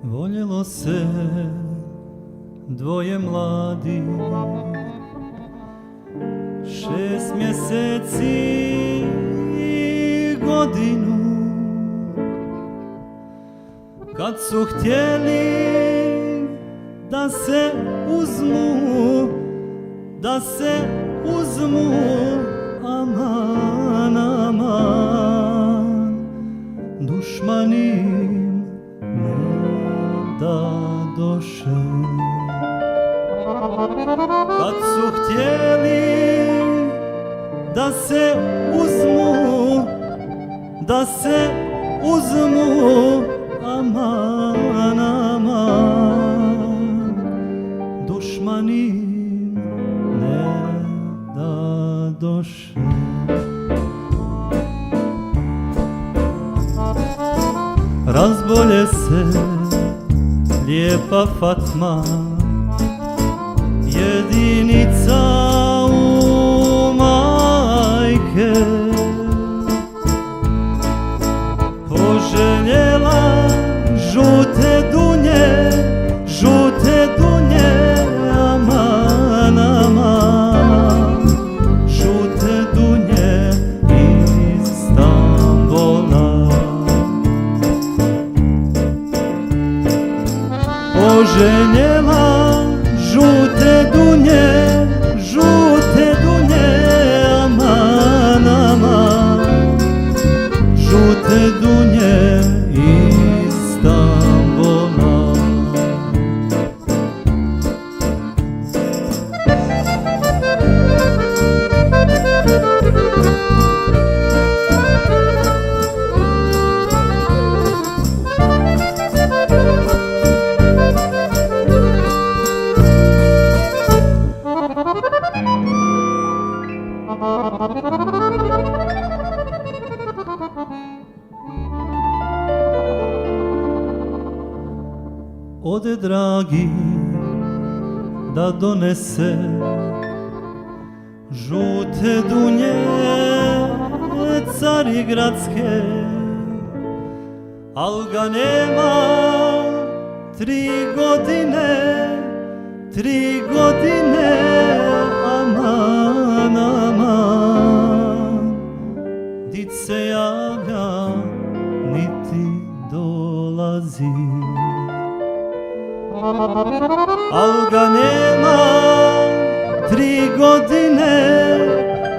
Voljelo se dvoje mladi, 6 mjeseci i godinu, kad su htjeli da se uzmu, da se uzmu, aman, aman, dušman im ne da doše. Kad su htjeli da se uzmu, da se uzmu, aman, aman, dušman im ne da doše. Razbolje se lijepa Fatma, jedinica u majke, poželjela žute dunje, žute dunje, aman, aman, žute dunje iz Stambola. Poželjela žute dunje, žute dunje, aman, aman, žute dunje iz Stambola. Ode dragi da donese žute dunje carigradske, al ga nema 3 godine, 3 godine, aman, aman, dit se javlja niti dolazi. Al ga nema 3 godine,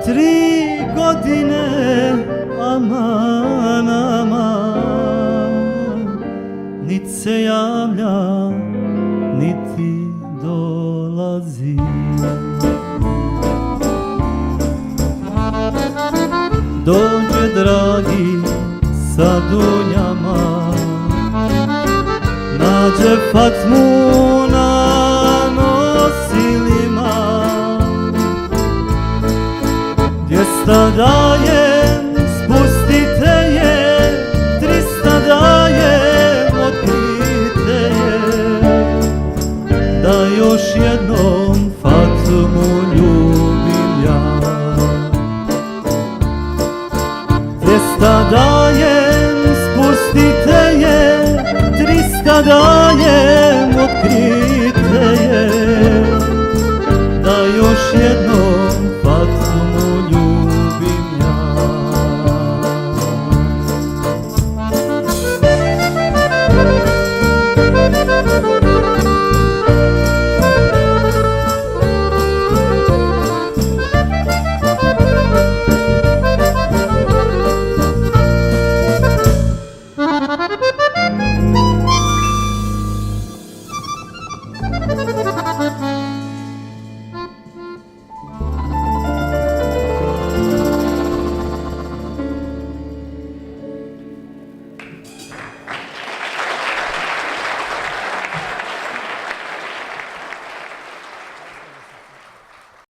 3 godine, aman, aman, nit se javlja, niti dolazi. Dođe dragi sa dunjama, nađe Fatmu na nosilima, 200 dajem, spustite je, 300 dajem, otkrite je, da još jednom Fatmu ljubim ja. 200 dajem, spustite je, 300 dajem, otkrite